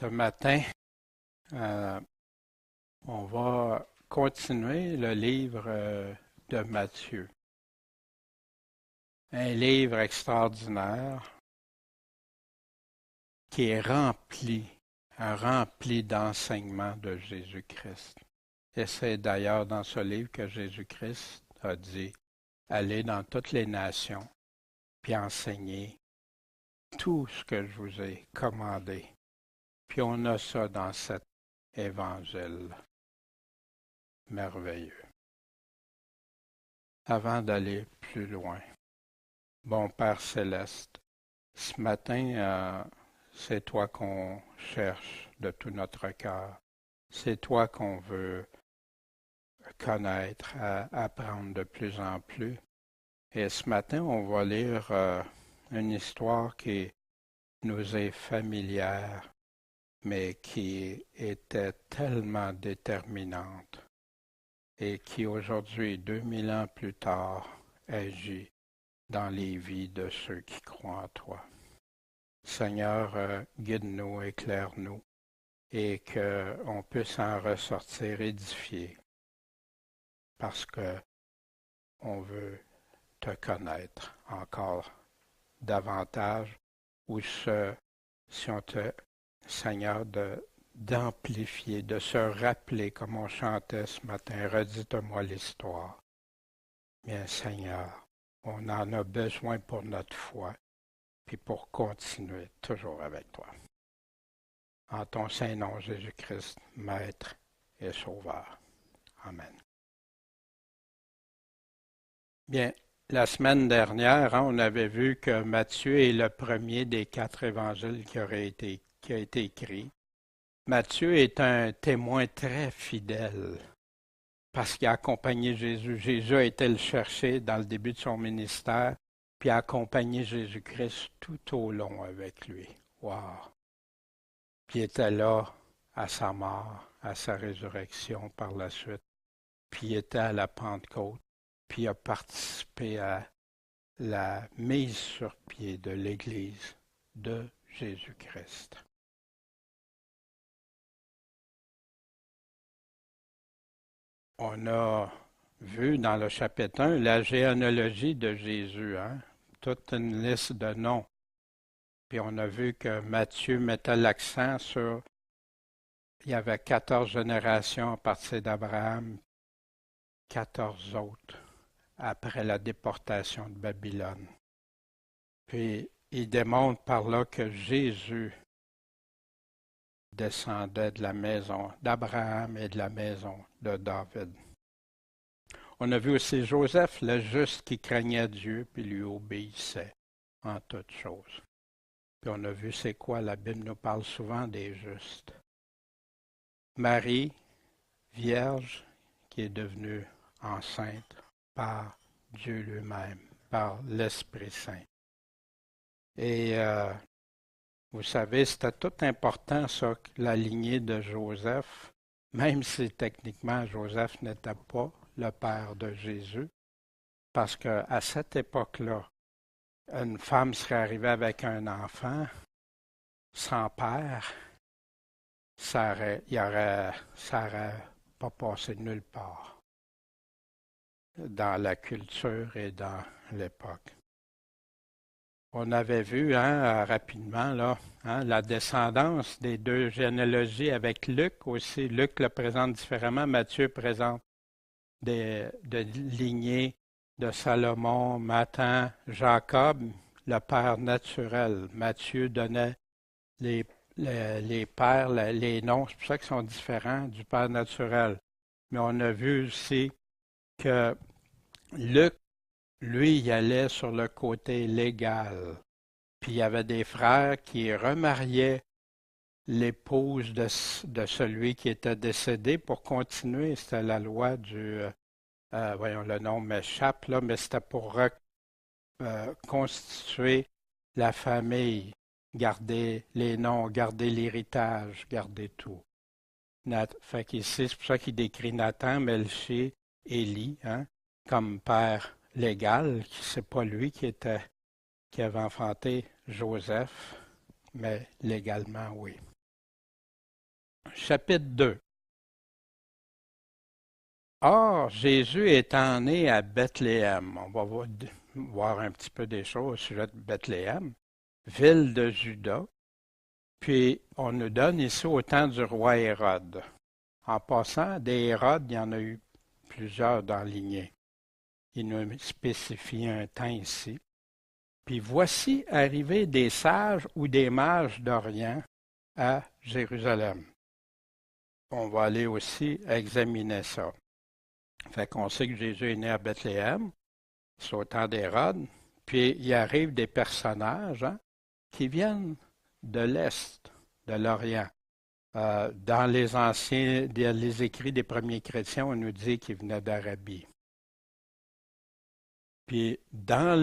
Ce matin, euh, on va continuer le livre de Matthieu. Un livre extraordinaire qui est rempli d'enseignements de Jésus-Christ. Et c'est d'ailleurs dans ce livre que Jésus-Christ a dit, allez dans toutes les nations, puis enseignez tout ce que je vous ai commandé. Puis on a ça dans cet évangile merveilleux. Avant d'aller plus loin, bon Père céleste, ce matin, c'est toi qu'on cherche de tout notre cœur. C'est toi qu'on veut connaître, apprendre de plus en plus. Et ce matin, on va lire une histoire qui nous est familière, mais qui était tellement déterminante et qui aujourd'hui, 2000 ans plus tard, agit dans les vies de ceux qui croient en toi. Seigneur, guide-nous, éclaire-nous et qu'on puisse en ressortir édifié parce que on veut te connaître encore davantage ou si on te, Seigneur, d'amplifier, de se rappeler comme on chantait ce matin, redites-moi l'histoire. Bien, Seigneur, on en a besoin pour notre foi, puis pour continuer toujours avec toi. En ton saint nom, Jésus-Christ, Maître et Sauveur. Amen. Bien, la semaine dernière, on avait vu que Matthieu est le premier des 4 évangiles qui a été écrit. Matthieu est un témoin très fidèle parce qu'il a accompagné Jésus. Jésus a été le chercher dans le début de son ministère, puis a accompagné Jésus-Christ tout au long avec lui. Wow! Puis il était là à sa mort, à sa résurrection par la suite. Puis il était à la Pentecôte, puis il a participé à la mise sur pied de l'Église de Jésus-Christ. On a vu dans le chapitre 1 la généalogie de Jésus, toute une liste de noms. Puis on a vu que Matthieu mettait l'accent sur, il y avait 14 générations à partir d'Abraham, 14 autres après la déportation de Babylone. Puis il démontre par là que Jésus descendait de la maison d'Abraham et de la maison de David. On a vu aussi Joseph, le juste qui craignait Dieu puis lui obéissait en toutes choses. Puis on a vu c'est quoi, la Bible nous parle souvent des justes. Marie, vierge, qui est devenue enceinte par Dieu lui-même, par l'Esprit Saint. Et vous savez, c'était tout important, ça, la lignée de Joseph, même si techniquement Joseph n'était pas le père de Jésus, parce qu'à cette époque-là, une femme serait arrivée avec un enfant sans père, ça aurait pas passé nulle part dans la culture et dans l'époque. On avait vu rapidement là, la descendance des 2 généalogies avec Luc aussi. Luc le présente différemment. Matthieu présente de lignées de Salomon, Nathan, Jacob, le père naturel. Matthieu donnait les pères, les noms, c'est pour ça qu'ils sont différents du père naturel. Mais on a vu aussi que Luc, lui, il allait sur le côté légal. Puis il y avait des frères qui remariaient l'épouse de celui qui était décédé pour continuer. C'était la loi voyons, le nom m'échappe, là, mais c'était pour constituer la famille, garder les noms, garder l'héritage, garder tout. Fait qu'ici, c'est pour ça qu'il décrit Nathan, Melchi, Élie, comme père légal, c'est pas lui qui avait enfanté Joseph, mais légalement, oui. chapitre 2. Or, Jésus étant né à Bethléem, on va voir un petit peu des choses au sujet de Bethléem, ville de Juda, puis on nous donne ici au temps du roi Hérode. En passant, des Hérodes, il y en a eu plusieurs dans la lignée. Il nous spécifie un temps ici. Puis voici arriver des sages ou des mages d'Orient à Jérusalem. On va aller aussi examiner ça. Fait qu'on sait que Jésus est né à Bethléem, c'est au temps d'Hérode, puis il arrive des personnages qui viennent de l'Est, de l'Orient. Dans les écrits des premiers chrétiens, on nous dit qu'ils venaient d'Arabie. Puis dans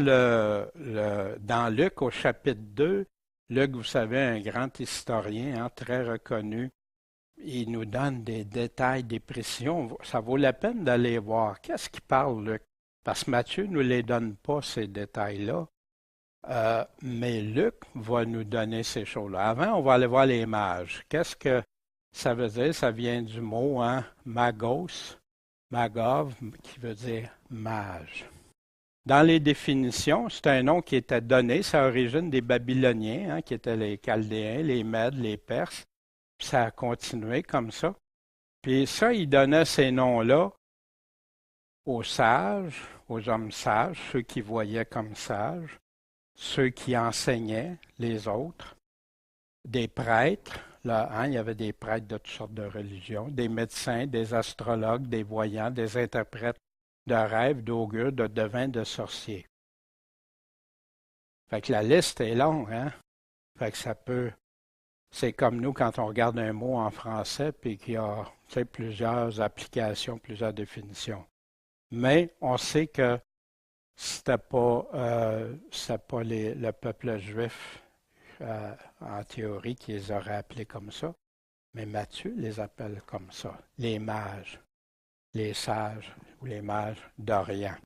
Luc, au chapitre 2, Luc, vous savez, un grand historien, très reconnu, il nous donne des détails, des précisions. Ça vaut la peine d'aller voir. Qu'est-ce qu'il parle, Luc? Parce que Matthieu ne nous les donne pas, ces détails-là. Mais Luc va nous donner ces choses-là. Avant, on va aller voir les mages. Qu'est-ce que ça veut dire? Ça vient du mot magos, magov, qui veut dire mage. Dans les définitions, c'est un nom qui était donné, c'est à l'origine des Babyloniens, qui étaient les Chaldéens, les Mèdes, les Perses. Puis ça a continué comme ça. Puis ça, il donnait ces noms-là aux sages, aux hommes sages, ceux qui voyaient comme sages, ceux qui enseignaient les autres, des prêtres, là, il y avait des prêtres de toutes sortes de religions, des médecins, des astrologues, des voyants, des interprètes de rêves, d'augures, de devins, de sorciers. Fait que la liste est longue, Fait que ça peut... C'est comme nous quand on regarde un mot en français puis qu'il y a plusieurs applications, plusieurs définitions. Mais on sait que c'était pas le peuple juif en théorie qui les aurait appelés comme ça, mais Matthieu les appelle comme ça, les mages, les sages ou les mages d'Orient.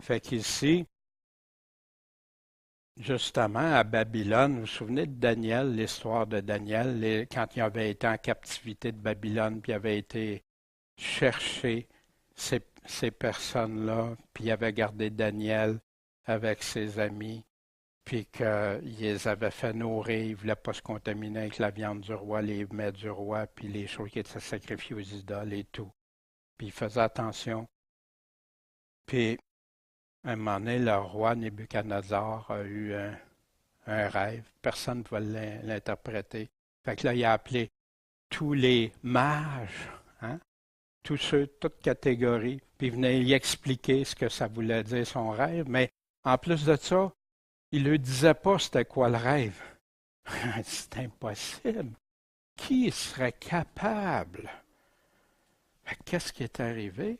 Fait qu'ici, justement, à Babylone, vous vous souvenez de Daniel, l'histoire de Daniel, quand il avait été en captivité de Babylone, puis il avait été chercher ces personnes-là, puis il avait gardé Daniel avec ses amis, puis qu'il les avait fait nourrir, il ne voulait pas se contaminer avec la viande du roi, les mets du roi, puis les choses qui étaient sacrifiées aux idoles et tout. Puis il faisait attention. Puis, à un moment donné, le roi Nebuchadnezzar a eu un rêve. Personne ne pouvait l'interpréter. Fait que là, il a appelé tous les mages, tous ceux, toutes catégories, puis il venait y expliquer ce que ça voulait dire son rêve. Mais en plus de ça, il ne lui disait pas c'était quoi le rêve. C'est impossible. Qui serait capable? Qu'est-ce qui est arrivé?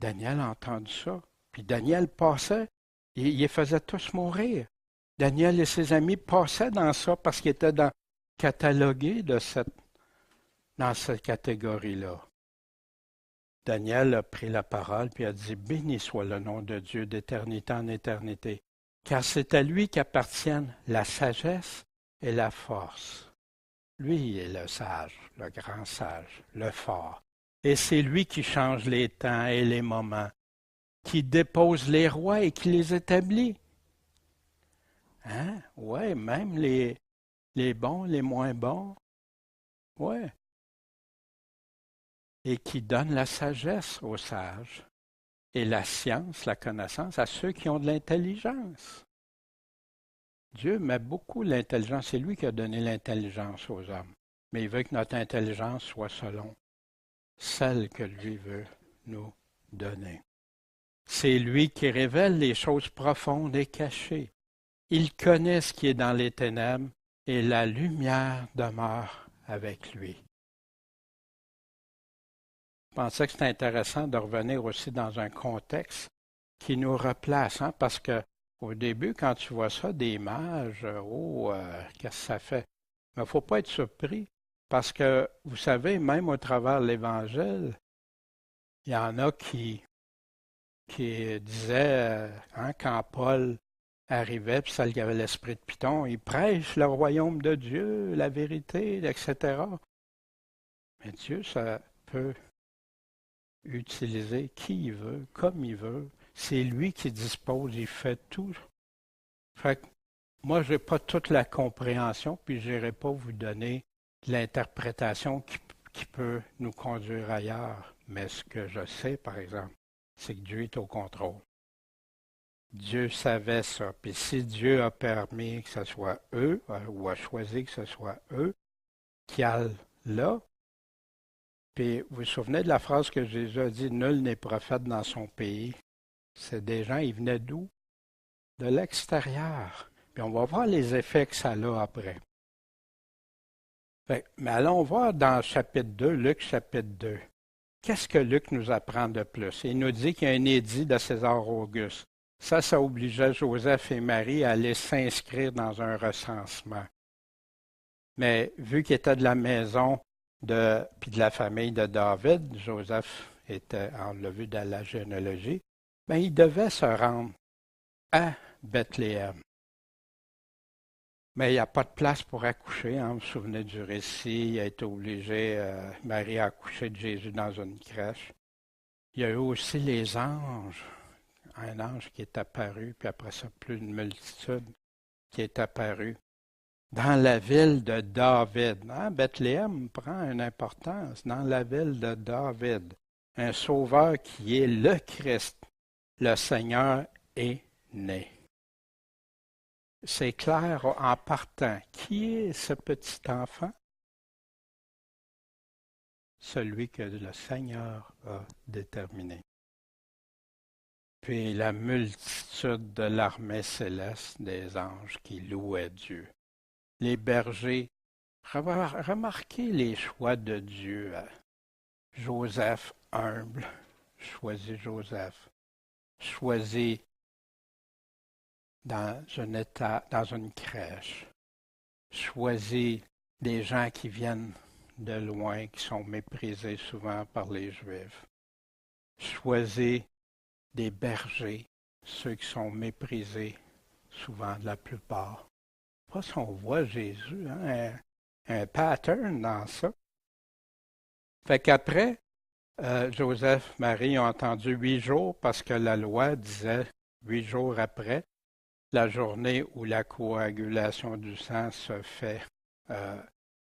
Daniel a entendu ça. Puis Daniel passait, il les faisait tous mourir. Daniel et ses amis passaient dans ça parce qu'ils étaient catalogués dans cette catégorie-là. Daniel a pris la parole puis a dit « Béni soit le nom de Dieu d'éternité en éternité, car c'est à lui qu'appartiennent la sagesse et la force. Lui est le sage, le grand sage, le fort. Et c'est lui qui change les temps et les moments, qui dépose les rois et qui les établit. » Ouais, même les bons, les moins bons. Ouais. Et qui donne la sagesse aux sages et la science, la connaissance à ceux qui ont de l'intelligence. Dieu met beaucoup l'intelligence. C'est lui qui a donné l'intelligence aux hommes. Mais il veut que notre intelligence soit selon celle que lui veut nous donner. C'est lui qui révèle les choses profondes et cachées. Il connaît ce qui est dans les ténèbres et la lumière demeure avec lui. Je pensais que c'était intéressant de revenir aussi dans un contexte qui nous replace, parce que au début, quand tu vois ça, des mages, qu'est-ce que ça fait? Mais il ne faut pas être surpris, parce que, vous savez, même au travers de l'Évangile, il y en a qui disaient, quand Paul arrivait, puis ça, il y avait l'esprit de Python, il prêche le royaume de Dieu, la vérité, etc. Mais Dieu, ça peut utiliser qui il veut, comme il veut. C'est lui qui dispose, il fait tout. Fait que moi, je n'ai pas toute la compréhension, puis je n'irai pas vous donner l'interprétation qui peut nous conduire ailleurs. Mais ce que je sais, par exemple, c'est que Dieu est au contrôle. Dieu savait ça. Puis si Dieu a permis que ce soit eux, ou a choisi que ce soit eux qui aillent là, puis vous vous souvenez de la phrase que Jésus a dit, nul n'est prophète dans son pays. C'est des gens, ils venaient d'où? De l'extérieur. Puis on va voir les effets que ça a après. Mais allons voir dans chapitre 2, Luc chapitre 2. Qu'est-ce que Luc nous apprend de plus? Il nous dit qu'il y a un édit de César Auguste. Ça obligeait Joseph et Marie à aller s'inscrire dans un recensement. Mais vu qu'il était de la maison puis de la famille de David, Joseph était, on l'a vu dans la généalogie, ben, il devait se rendre à Bethléem. Mais il n'y a pas de place pour accoucher. Hein. Vous vous souvenez du récit, il a été obligé, Marie a accouché de Jésus dans une crèche. Il y a eu aussi les anges. Un ange qui est apparu, puis après ça, plus une multitude qui est apparue dans la ville de David. Hein? Bethléem prend une importance dans la ville de David. Un sauveur qui est le Christ. Le Seigneur est né. C'est clair en partant. Qui est ce petit enfant? Celui que le Seigneur a déterminé. Puis la multitude de l'armée céleste des anges qui louaient Dieu. Les bergers, remarquez les choix de Dieu. Joseph humble, choisit Joseph. Choisit dans une crèche. Choisit des gens qui viennent de loin, qui sont méprisés souvent par les Juifs. Choisit des bergers, ceux qui sont méprisés souvent de la plupart. Pas si on voit Jésus, hein, un pattern dans ça. Fait qu'après, Joseph, Marie ont attendu 8 jours parce que la loi disait 8 jours après, la journée où la coagulation du sang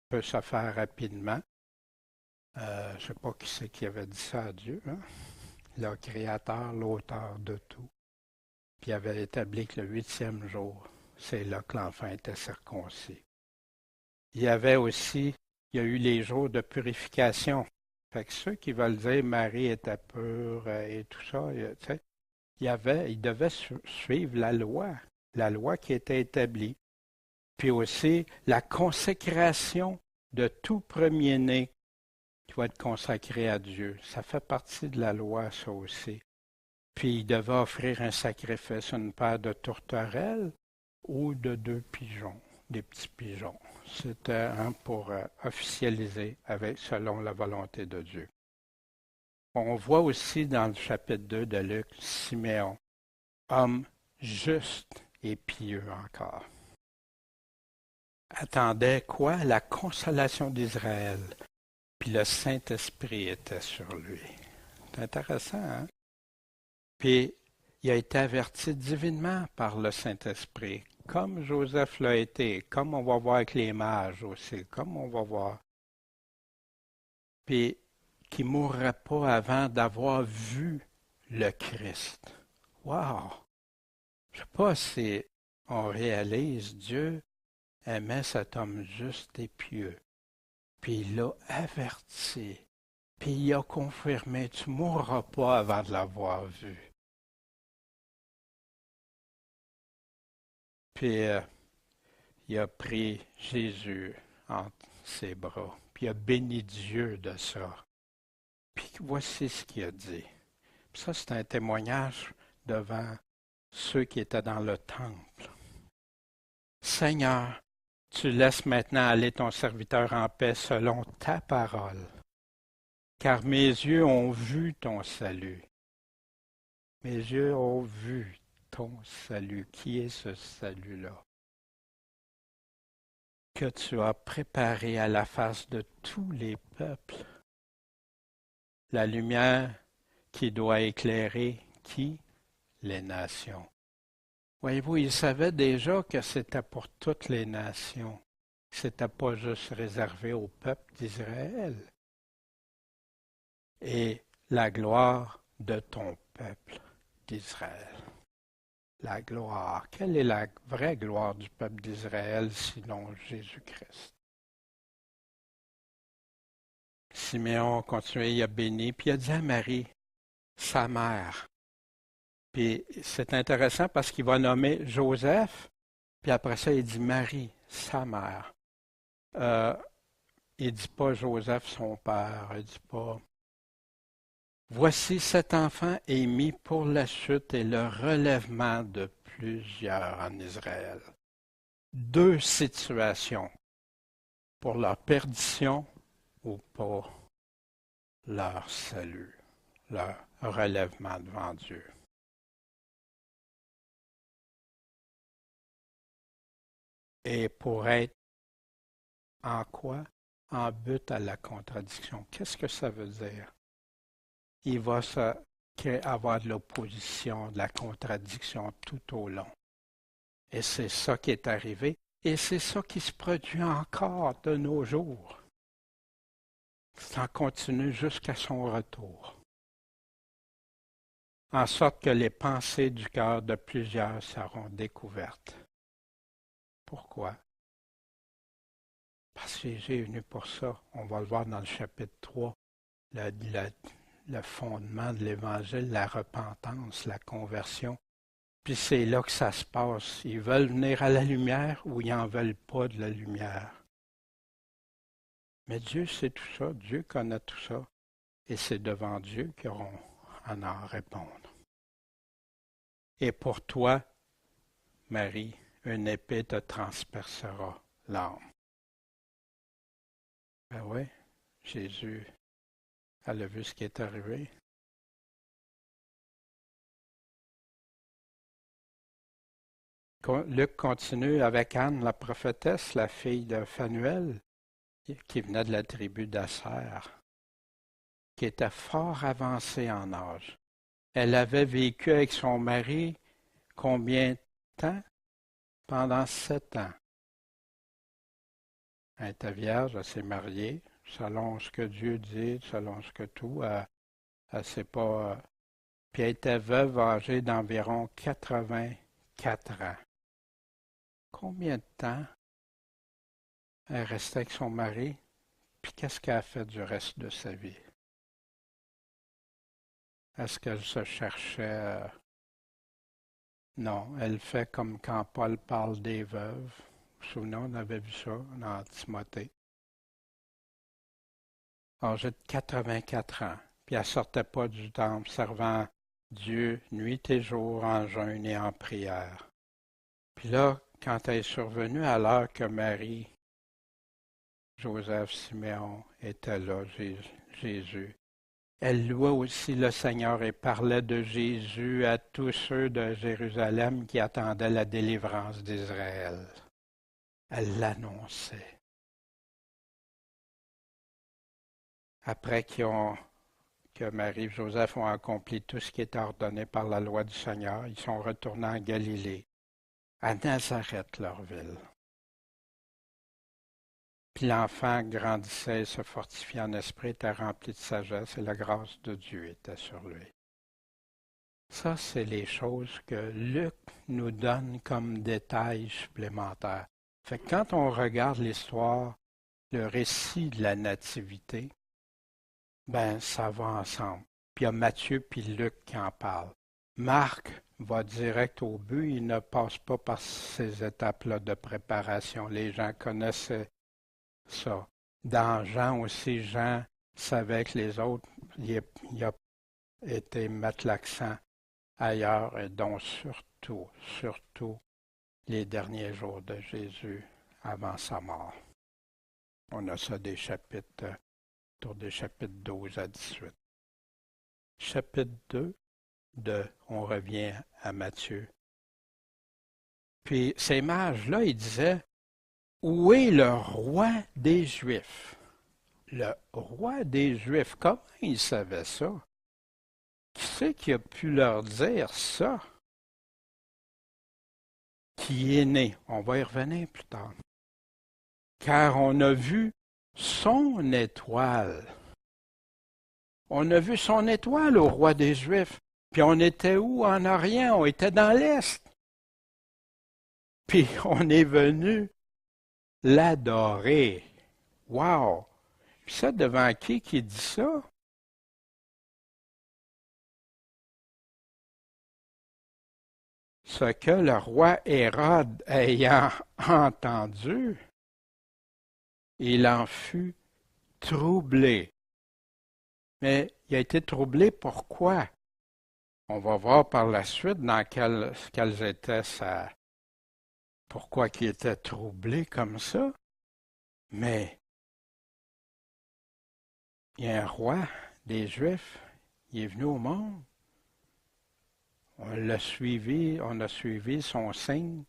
peut se faire rapidement. Je ne sais pas qui c'est qui avait dit ça à Dieu, hein? Le Créateur, l'auteur de tout. Puis il avait établi que le 8e jour, c'est là que l'enfant était circoncis. Il y a eu les jours de purification. Fait que ceux qui veulent dire Marie était pure et tout ça, ils devaient suivre la loi qui était établie. Puis aussi la consécration de tout premier-né qui va être consacré à Dieu. Ça fait partie de la loi, ça aussi. Puis il devait offrir un sacrifice, une paire de tourterelles ou de 2 pigeons, des petits pigeons. C'était pour officialiser selon la volonté de Dieu. On voit aussi dans le chapitre 2 de Luc, Siméon, homme juste et pieux encore. Attendait quoi? La consolation d'Israël. Puis le Saint-Esprit était sur lui. C'est intéressant, hein? Puis il a été averti divinement par le Saint-Esprit, comme Joseph l'a été, comme on va voir avec les mages aussi, comme on va voir. Puis qu'il ne mourrait pas avant d'avoir vu le Christ. Wow! Je ne sais pas si on réalise, Dieu aimait cet homme juste et pieux. Puis il l'a averti. Puis il a confirmé, tu ne mourras pas avant de l'avoir vu. Puis il a pris Jésus entre ses bras. Puis il a béni Dieu de ça. Puis voici ce qu'il a dit. Puis ça, c'est un témoignage devant ceux qui étaient dans le temple. Seigneur, tu laisses maintenant aller ton serviteur en paix selon ta parole, car mes yeux ont vu ton salut. Mes yeux ont vu ton salut. Qui est ce salut-là? Que tu as préparé à la face de tous les peuples La lumière qui doit éclairer qui? Les nations. Voyez-vous, il savait déjà que c'était pour toutes les nations. C'était pas juste réservé au peuple d'Israël. Et la gloire de ton peuple d'Israël. La gloire. Quelle est la vraie gloire du peuple d'Israël sinon Jésus-Christ? Siméon continuait, il a béni, puis il a dit à Marie, sa mère. Puis c'est intéressant parce qu'il va nommer Joseph, puis après ça, il dit Marie, sa mère. Il ne dit pas Joseph, son père. Il ne dit pas. Voici cet enfant est mis pour la chute et le relèvement de plusieurs en Israël. Deux situations, pour leur perdition ou pour leur salut, leur relèvement devant Dieu. Et pour être en quoi? En but à la contradiction. Qu'est-ce que ça veut dire? Il va avoir de l'opposition, de la contradiction tout au long. Et c'est ça qui est arrivé, et c'est ça qui se produit encore de nos jours. Ça continue jusqu'à son retour. En sorte que les pensées du cœur de plusieurs seront découvertes. Pourquoi? Parce que Jésus est venu pour ça. On va le voir dans le chapitre 3, le fondement de l'Évangile, la repentance, la conversion. Puis c'est là que ça se passe. Ils veulent venir à la lumière ou ils n'en veulent pas de la lumière. Mais Dieu sait tout ça, Dieu connaît tout ça. Et c'est devant Dieu qu'ils auront à en répondre. Et pour toi, Marie, une épée te transpercera l'âme. Ben oui, Jésus, elle a vu ce qui est arrivé. Luc continue avec Anne, la prophétesse, la fille de Phanuel, qui venait de la tribu d'Asser, qui était fort avancée en âge. Elle avait vécu avec son mari combien de temps? Pendant 7 ans. Elle était vierge, elle s'est mariée, selon ce que Dieu dit, selon ce que tout. Elle s'est pas. Puis elle était veuve âgée d'environ 84 ans. Combien de temps elle restait avec son mari? Puis qu'est-ce qu'elle a fait du reste de sa vie? Est-ce qu'elle se cherchait? Non, elle fait comme quand Paul parle des veuves. Vous vous souvenez, on avait vu ça dans Timothée. Âgée de 84 ans. Puis elle ne sortait pas du temple, servant Dieu nuit et jour en jeûne et en prière. Puis là, quand elle est survenue à l'heure que Marie, Joseph, Siméon étaient là, Jésus, elle louait aussi le Seigneur et parlait de Jésus à tous ceux de Jérusalem qui attendaient la délivrance d'Israël. Elle l'annonçait. Après que Marie et Joseph ont accompli tout ce qui était ordonné par la loi du Seigneur, ils sont retournés en Galilée, à Nazareth, leur ville. Puis l'enfant grandissait et se fortifiait en esprit, était rempli de sagesse et la grâce de Dieu était sur lui. Ça, c'est les choses que Luc nous donne comme détails supplémentaires. Fait que quand on regarde l'histoire, le récit de la nativité, ben ça va ensemble. Puis il y a Matthieu puis Luc qui en parlent. Marc va direct au but, il ne passe pas par ces étapes-là de préparation. Les gens connaissent ça. Dans Jean aussi, Jean savait que les autres, il a été mettre l'accent ailleurs et donc surtout les derniers jours de Jésus avant sa mort. On a ça des chapitres, autour des chapitres 12 à 18. Chapitre 2, on revient à Matthieu. Puis ces mages-là, ils disaient, où est le roi des Juifs? le roi des Juifs, comment il savait ça? Qui c'est qui a pu leur dire ça? Qui est né? On va y revenir plus tard. Car on a vu son étoile. On a vu son étoile au roi des Juifs. Puis on était où en Orient? On était dans l'Est. Puis on est venu l'adorer. Wow! Puis ça, devant qui dit ça? Ce que le roi Hérode ayant entendu, il en fut troublé. Mais il a été troublé pourquoi? On va voir par la suite dans quelles étaient pourquoi il était troublé comme ça. Mais il y a un roi des Juifs, il est venu au monde. On a suivi son signe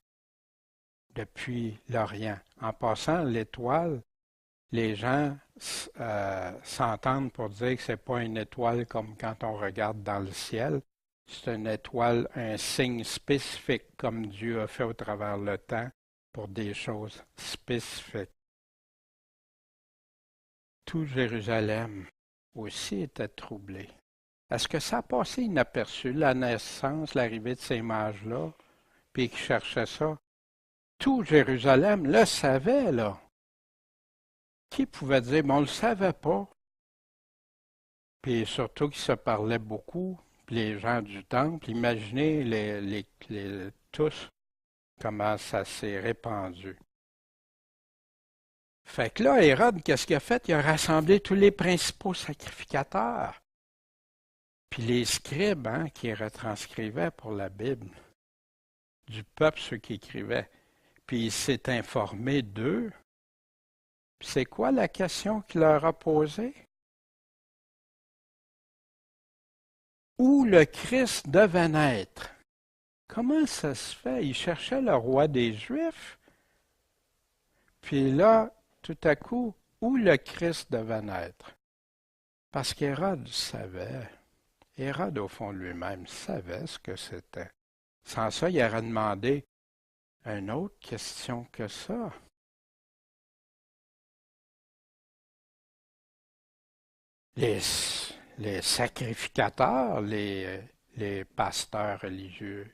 depuis l'Orient. En passant l'étoile, les gens s'entendent pour dire que ce n'est pas une étoile comme quand on regarde dans le ciel. C'est une étoile, un signe spécifique comme Dieu a fait au travers le temps pour des choses spécifiques. Tout Jérusalem aussi était troublé. Est-ce que ça a passé inaperçu, la naissance, l'arrivée de ces mages-là, puis qui cherchaient ça? Tout Jérusalem le savait, là. Qui pouvait dire, mais on ne le savait pas? Puis surtout qu'ils se parlaient beaucoup, puis les gens du temple, imaginez tous comment ça s'est répandu. Fait que là, Hérode, qu'est-ce qu'il a fait? Il a rassemblé tous les principaux sacrificateurs. Puis les scribes qui retranscrivaient pour la Bible, du peuple ceux qui écrivaient. Puis il s'est informé d'eux. C'est quoi la question qu'il leur a posée? Où le Christ devait naître? Comment ça se fait? Il cherchait le roi des Juifs. Puis là, tout à coup, où le Christ devait naître? Parce qu'Hérode savait. Hérode, au fond de lui-même, savait ce que c'était. Sans ça, il aurait demandé une autre question que ça. Les sacrificateurs, les pasteurs religieux,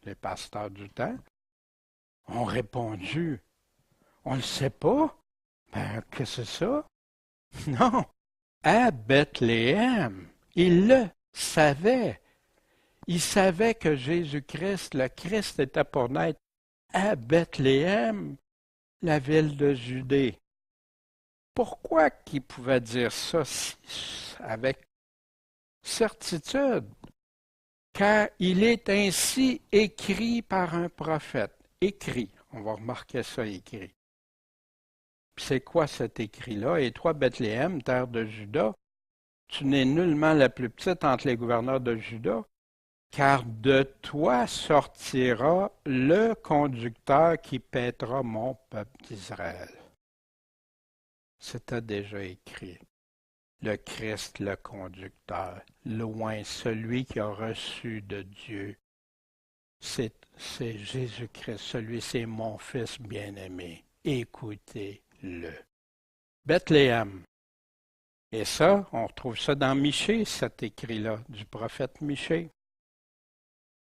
les pasteurs du temps, ont répondu, on ne le sait pas. Ben, qu'est-ce que c'est ça? Non, à Bethléem. Il le savait. Il savait que Jésus-Christ, le Christ, était pour naître à Bethléem, la ville de Judée. Pourquoi qu'il pouvait dire ça avec certitude? Car il est ainsi écrit par un prophète. Écrit, on va remarquer ça écrit. Puis c'est quoi cet écrit-là? Et toi, Bethléem, terre de Juda, tu n'es nullement la plus petite entre les gouverneurs de Juda, car de toi sortira le conducteur qui paîtra mon peuple d'Israël. C'était déjà écrit. Le Christ, le conducteur, loin, celui qui a reçu de Dieu. C'est Jésus-Christ, celui, c'est mon Fils bien-aimé. Écoutez-le. Bethléem. Et ça, on retrouve ça dans Michée, cet écrit-là, du prophète Michée.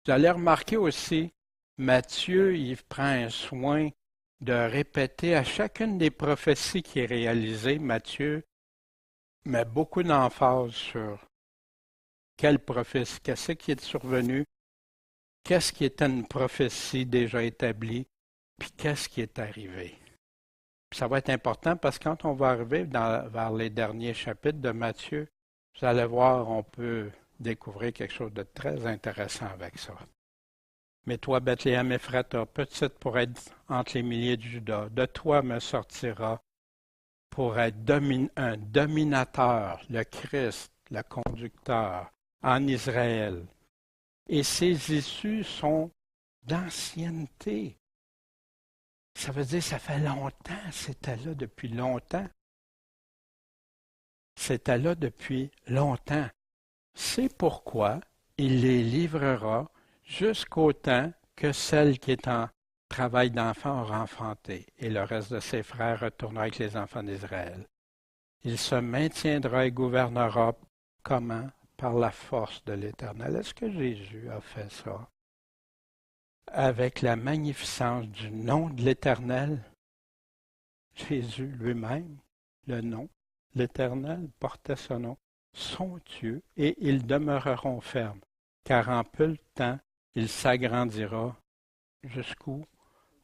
Vous allez remarquer aussi, Matthieu, il prend un soin de répéter à chacune des prophéties qui est réalisée, Matthieu met beaucoup d'emphase sur quelle prophétie, qu'est-ce qui est survenu, qu'est-ce qui était une prophétie déjà établie, puis qu'est-ce qui est arrivé. Puis ça va être important parce que quand on va arriver vers les derniers chapitres de Matthieu, vous allez voir, on peut découvrir quelque chose de très intéressant avec ça. Mais toi, Bethléem Ephrata, petite pour être entre les milliers de Juda, de toi me sortira pour être un dominateur, le Christ, le conducteur en Israël. Et ses issues sont d'ancienneté. Ça veut dire ça fait longtemps, c'était là depuis longtemps. C'était là depuis longtemps. C'est pourquoi il les livrera jusqu'au temps que celle qui est en travail d'enfant aura enfanté, et le reste de ses frères retournera avec les enfants d'Israël. Il se maintiendra et gouvernera comment? Par la force de l'Éternel. Est-ce que Jésus a fait ça? Avec la magnificence du nom de l'Éternel, Jésus lui-même, le nom, l'Éternel portait ce nom, son Dieu, et ils demeureront fermes, car en peu de temps, il s'agrandira jusqu'où?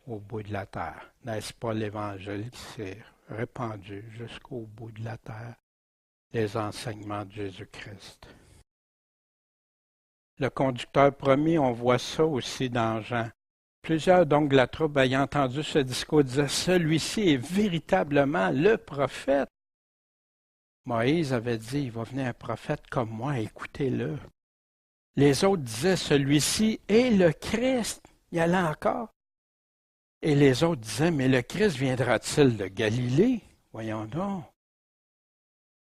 Au bout de la terre. N'est-ce pas l'Évangile qui s'est répandu jusqu'au bout de la terre, les enseignements de Jésus-Christ? Le conducteur promis, on voit ça aussi dans Jean. Plusieurs donc de la troupe ayant entendu ce discours disaient « Celui-ci est véritablement le prophète. » Moïse avait dit « Il va venir un prophète comme moi, écoutez-le. » Les autres disaient « Celui-ci est le Christ. » Il y allait encore. Et les autres disaient « Mais le Christ viendra-t-il de Galilée? » Voyons donc.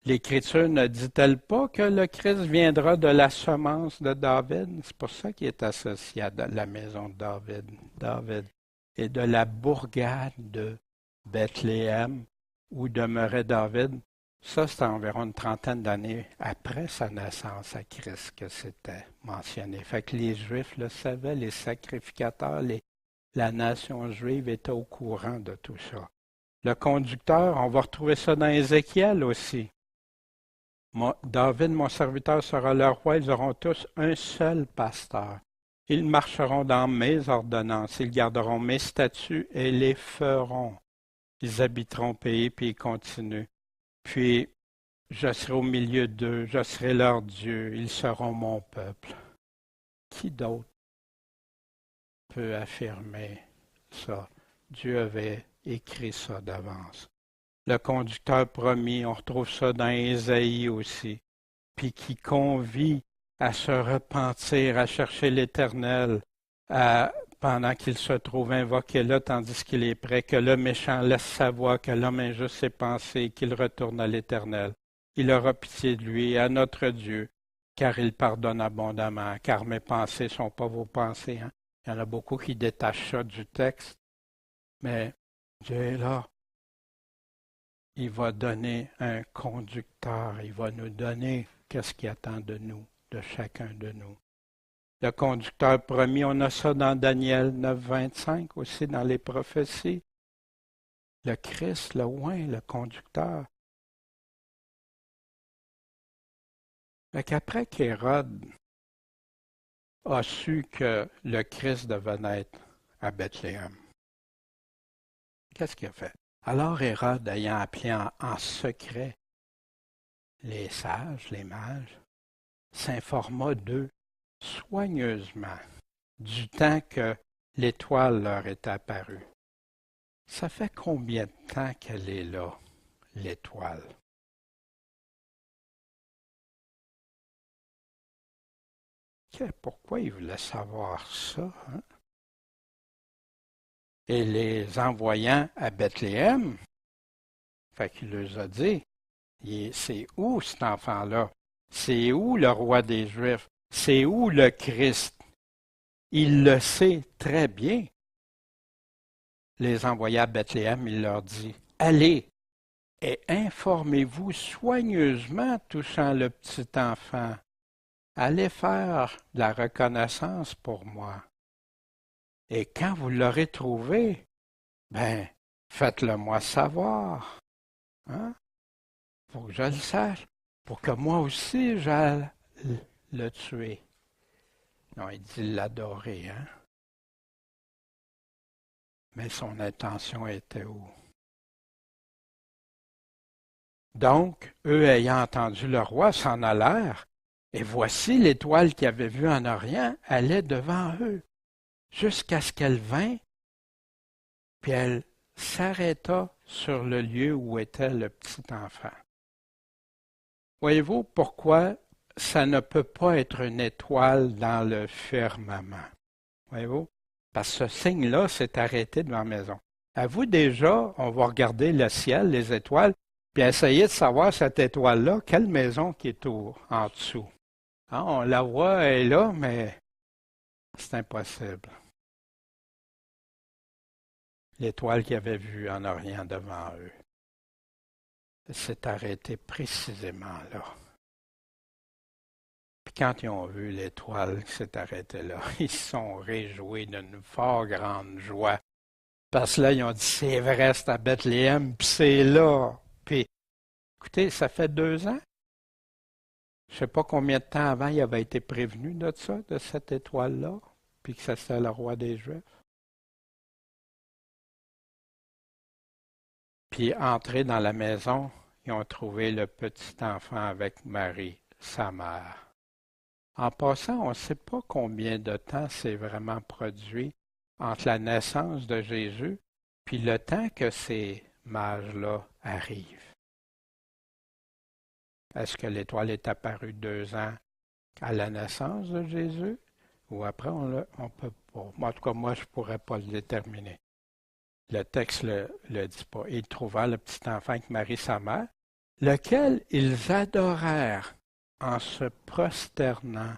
L'Écriture ne dit-elle pas que le Christ viendra de la semence de David? C'est pour ça qu'il est associé à la maison de David, et de la bourgade de Bethléem où demeurait David. Ça, c'est environ une trentaine d'années après sa naissance à Christ que c'était mentionné. Fait que les Juifs le savaient, les sacrificateurs, la nation juive était au courant de tout ça. Le conducteur, on va retrouver ça dans Ézéchiel aussi. David, mon serviteur, sera leur roi. Ils auront tous un seul pasteur. Ils marcheront dans mes ordonnances. Ils garderont mes statuts et les feront. Ils habiteront au pays, puis ils continuent. Puis, je serai au milieu d'eux. Je serai leur Dieu. Ils seront mon peuple. Qui d'autre peut affirmer ça? Dieu avait écrit ça d'avance. Le conducteur promis, on retrouve ça dans Ésaïe aussi, puis qui convie à se repentir, à chercher l'Éternel, pendant qu'il se trouve invoqué là, tandis qu'il est prêt, que le méchant laisse savoir que l'homme injuste ses pensées, qu'il retourne à l'Éternel. Il aura pitié de lui, à notre Dieu, car il pardonne abondamment, car mes pensées ne sont pas vos pensées. Hein? Il y en a beaucoup qui détachent ça du texte, mais Dieu est là. Il va donner un conducteur. Il va nous donner qu'est-ce qu'il attend de nous, de chacun de nous. Le conducteur promis, on a ça dans Daniel 9, 25, aussi dans les prophéties. Le Christ, le oint, le conducteur. Fait qu'après qu'Hérode a su que le Christ devait naître à Bethléem, qu'est-ce qu'il a fait? Alors Hérode, ayant appelé en secret les sages, les mages, s'informa d'eux soigneusement du temps que l'étoile leur est apparue. Ça fait combien de temps qu'elle est là, l'étoile? Pourquoi il voulait savoir ça? Hein? Et les envoyant à Bethléem, fait qu'il leur a dit, c'est où cet enfant-là? C'est où le roi des Juifs? C'est où le Christ? Il le sait très bien. Les envoyés à Bethléem, il leur dit, allez et informez-vous soigneusement touchant le petit enfant. Allez faire de la reconnaissance pour moi. Et quand vous l'aurez trouvé, faites-le moi savoir. Hein? Pour que je le sache. Pour que moi aussi, j'aille le tuer. Non, il dit l'adorer, hein? Mais son intention était où? Donc, eux ayant entendu le roi, s'en allèrent, et voici l'étoile qu'ils avaient vue en Orient allait devant eux, jusqu'à ce qu'elle vînt, puis elle s'arrêta sur le lieu où était le petit enfant. Voyez-vous pourquoi ça ne peut pas être une étoile dans le firmament? Voyez-vous? Parce que ce signe-là s'est arrêté devant la maison. À vous déjà, on va regarder le ciel, les étoiles, puis essayer de savoir cette étoile-là, quelle maison qui est en dessous. Hein, on la voit, elle est là, mais c'est impossible. L'étoile qu'ils avaient vue en Orient devant eux s'est arrêtée précisément là. Puis quand ils ont vu l'étoile qui s'est arrêtée là, ils se sont réjouis d'une fort grande joie. Parce que là, ils ont dit, c'est vrai, c'est à Bethléem, puis c'est là. Puis, écoutez, ça fait 2 ans. Je ne sais pas combien de temps avant il avait été prévenu de ça, de cette étoile-là, puis que c'était le roi des Juifs. Puis, entrés dans la maison, ils ont trouvé le petit enfant avec Marie, sa mère. En passant, on ne sait pas combien de temps s'est vraiment produit entre la naissance de Jésus puis le temps que ces mages-là arrivent. Est-ce que l'étoile est apparue 2 ans à la naissance de Jésus ou après on peut pas. En tout cas, moi, je ne pourrais pas le déterminer. Le texte ne le dit pas. Ils trouva le petit enfant avec Marie, sa mère, lequel ils adorèrent en se prosternant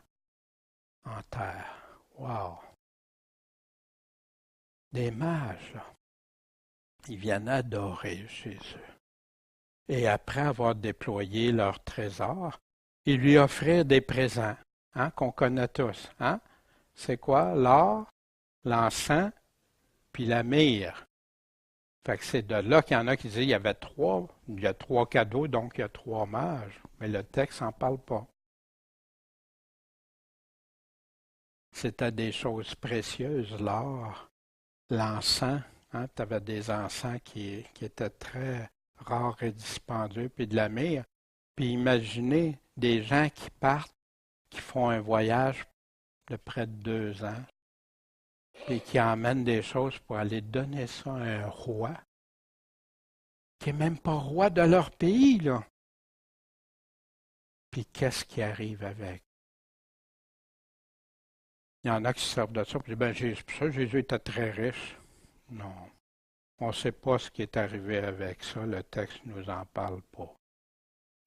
en terre. Wow! Des mages, là. Ils viennent adorer Jésus. Et après avoir déployé leur trésor, ils lui offrirent des présents, hein, qu'on connaît tous. Hein? C'est quoi? L'or, l'encens, puis la myrrhe. Fait que c'est de là qu'il y en a qui disent il y a 3 cadeaux, donc il y a 3 mages. Mais le texte n'en parle pas. C'était des choses précieuses, l'or, l'encens. Hein, tu avais des encens qui étaient très rares et dispendieux, puis de la myrrhe. Puis imaginez des gens qui partent, qui font un voyage de près de 2 ans, puis qui emmènent des choses pour aller donner ça à un roi, qui n'est même pas roi de leur pays, là. Puis qu'est-ce qui arrive avec? Il y en a qui se servent de ça, puis disent, c'est pour ça que Jésus était très riche. Non. On ne sait pas ce qui est arrivé avec ça, le texte ne nous en parle pas.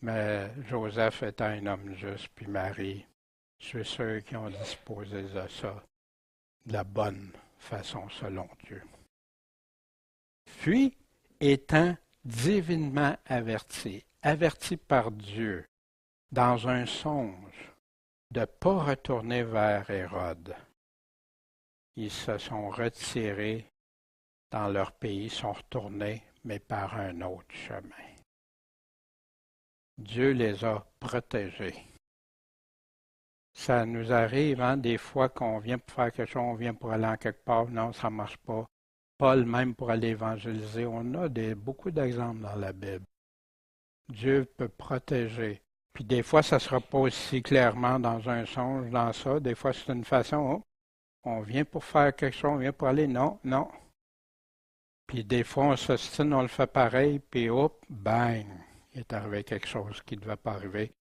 Mais Joseph était un homme juste, puis Marie, c'est ceux qui ont disposé de ça de la bonne façon selon Dieu. Puis, étant divinement averti par Dieu, dans un songe, de ne pas retourner vers Hérode, ils se sont retirés dans leur pays, sont retournés, mais par un autre chemin. Dieu les a protégés. Ça nous arrive, hein, des fois qu'on vient pour faire quelque chose, on vient pour aller en quelque part, non, ça ne marche pas. Paul, même pour aller évangéliser, on a beaucoup d'exemples dans la Bible. Dieu peut protéger. Puis des fois, ça ne sera pas aussi clairement dans un songe, dans ça. Des fois, c'est une façon, oh, on vient pour faire quelque chose, on vient pour aller, non, non. Puis des fois, on s'ostine, on le fait pareil, puis hop, bang, il est arrivé quelque chose qui ne devait pas arriver.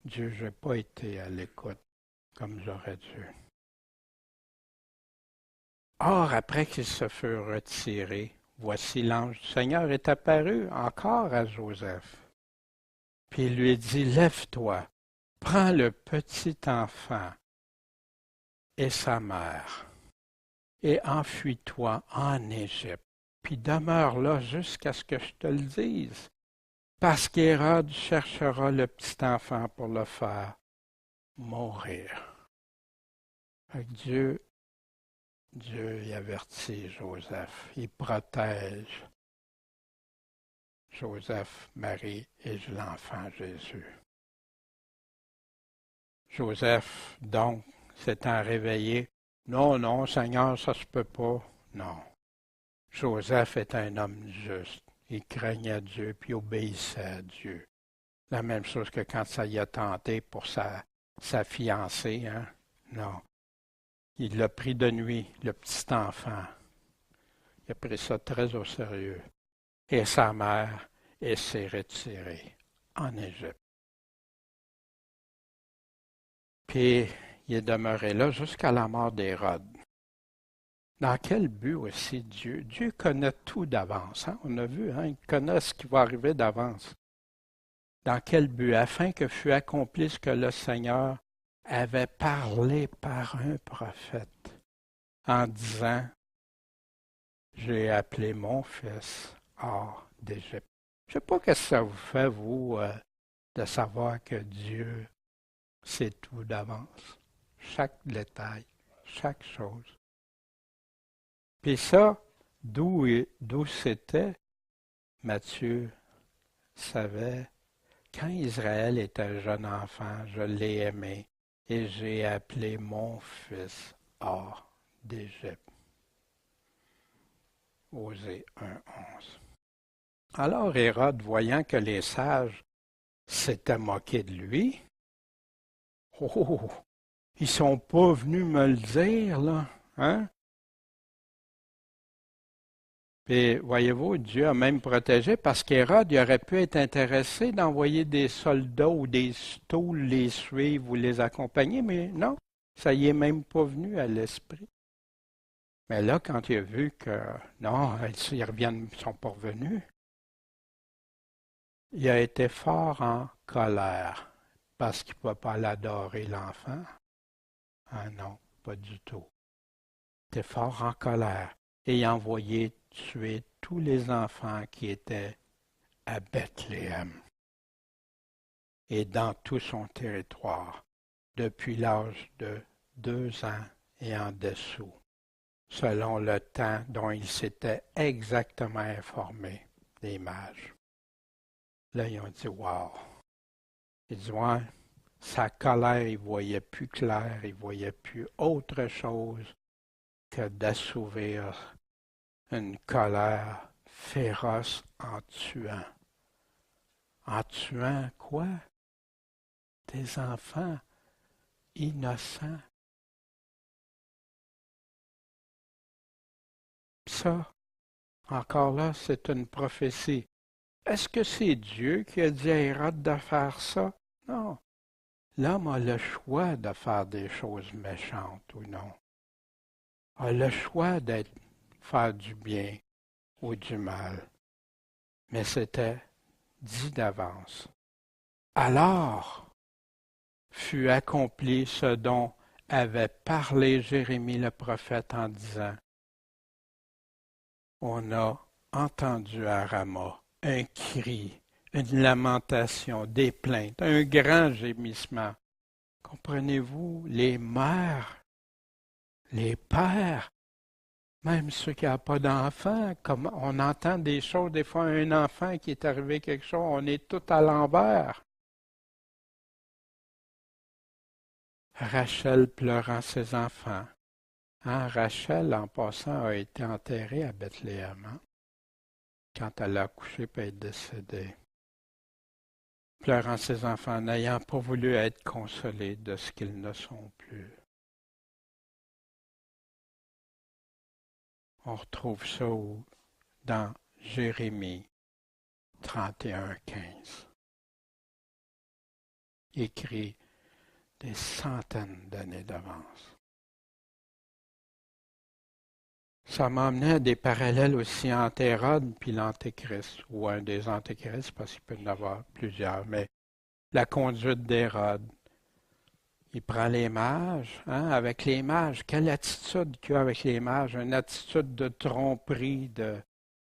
Dieu, je n'ai pas été à l'écoute comme j'aurais dû. Or, après qu'il se fut retiré, voici l'ange du Seigneur est apparu encore à Joseph. Puis il lui dit, lève-toi, prends le petit enfant et sa mère, et enfuis-toi en Égypte, puis demeure là jusqu'à ce que je te le dise, parce qu'Hérode cherchera le petit enfant pour le faire mourir. Dieu y avertit Joseph, il protège Joseph, Marie et l'enfant Jésus. Joseph, donc, s'étant réveillé, non, non, Seigneur, ça se peut pas. Non. Joseph est un homme juste. Il craignait Dieu puis obéissait à Dieu. La même chose que quand ça y a tenté pour sa fiancée, hein? Non. Il l'a pris de nuit, le petit enfant. Il a pris ça très au sérieux. Et sa mère, elle s'est retirée en Égypte. Puis, il est demeuré là jusqu'à la mort d'Hérode. Dans quel but aussi Dieu? Dieu connaît tout d'avance. Hein? On a vu, hein? Il connaît ce qui va arriver d'avance. Dans quel but? Afin que fût accompli ce que le Seigneur avait parlé par un prophète en disant, j'ai appelé mon fils hors d'Égypte. Je ne sais pas ce que ça vous fait, vous, de savoir que Dieu sait tout d'avance. Chaque détail, chaque chose. Puis ça, d'où c'était, Matthieu savait, quand Israël était un jeune enfant, je l'ai aimé et j'ai appelé mon fils hors d'Égypte. Osée 1,11. Alors Hérode, voyant que les sages s'étaient moqués de lui, oh, ils sont pas venus me le dire, là, hein? Puis, voyez-vous, Dieu a même protégé parce qu'Hérode, il aurait pu être intéressé d'envoyer des soldats ou des stoules les suivre ou les accompagner, mais non, ça y est même pas venu à l'esprit. Mais là, quand il a vu que non, ils reviennent, ils sont pas revenus, il a été fort en colère parce qu'il ne pouvait pas l'adorer, l'enfant. Ah non, pas du tout. Il était fort en colère et il a envoyé tuer tous les enfants qui étaient à Bethléem et dans tout son territoire depuis l'âge de 2 ans et en dessous, selon le temps dont il s'était exactement informé des mages. Là, ils ont dit, wow. Ils disent, ouais, sa colère, il voyait plus clair, il voyait plus autre chose que d'assouvir une colère féroce en tuant. En tuant quoi? Des enfants innocents. Ça, encore là, c'est une prophétie. Est-ce que c'est Dieu qui a dit à Hérode de faire ça? Non. L'homme a le choix de faire des choses méchantes ou non. A le choix de faire du bien ou du mal. Mais c'était dit d'avance. Alors fut accompli ce dont avait parlé Jérémie le prophète en disant, on a entendu à Rama un cri, une lamentation, des plaintes, un grand gémissement. Comprenez-vous, les mères, les pères, même ceux qui n'ont pas d'enfants, comme on entend des choses, des fois un enfant qui est arrivé quelque chose, on est tout à l'envers. Rachel pleurant ses enfants. Hein, Rachel, en passant, a été enterrée à Bethléem, hein, quand elle a accouché et est décédée. Pleurant ses enfants, n'ayant pas voulu être consolée de ce qu'ils ne sont plus. On retrouve ça dans Jérémie 31,15. Écrit des centaines d'années d'avance. Ça m'a amené à des parallèles aussi entre Hérode puis l'Antéchrist, ou un des Antéchrists, parce qu'il peut y en avoir plusieurs, mais la conduite d'Hérode. Il prend les mages, hein, avec les mages. Quelle attitude qu'il y a avec les mages? Une attitude de tromperie, de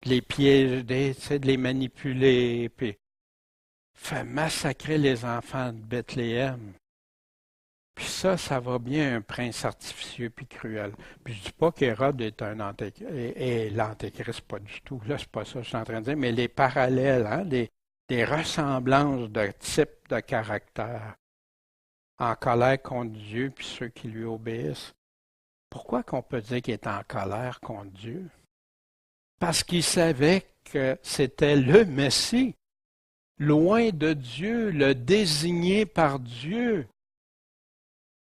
les piéger, de les manipuler, puis fait massacrer les enfants de Bethléem. Puis ça va bien un prince artificieux puis cruel. Puis je dis pas qu'Hérode est un antéchrist, et l'antéchrist, pas du tout. Là, c'est pas ça que je suis en train de dire, mais les parallèles, hein, des ressemblances de type de caractère, en colère contre Dieu puis ceux qui lui obéissent. Pourquoi qu'on peut dire qu'il est en colère contre Dieu? Parce qu'il savait que c'était le Messie, loin de Dieu, le désigné par Dieu,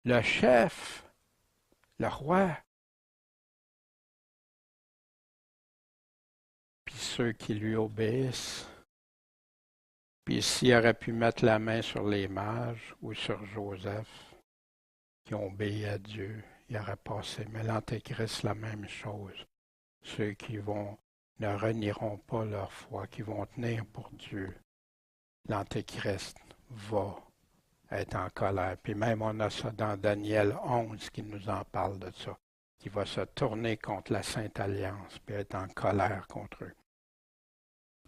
le chef, le roi. Puis ceux qui lui obéissent. Puis s'il aurait pu mettre la main sur les mages ou sur Joseph, qui ont obéi à Dieu, il aurait passé. Mais l'Antéchrist, la même chose. Ceux qui ne renieront pas leur foi, qui vont tenir pour Dieu. l'Antéchrist va être en colère. Puis même on a ça dans Daniel 11 qui nous en parle de ça, qui va se tourner contre la Sainte Alliance, puis être en colère contre eux.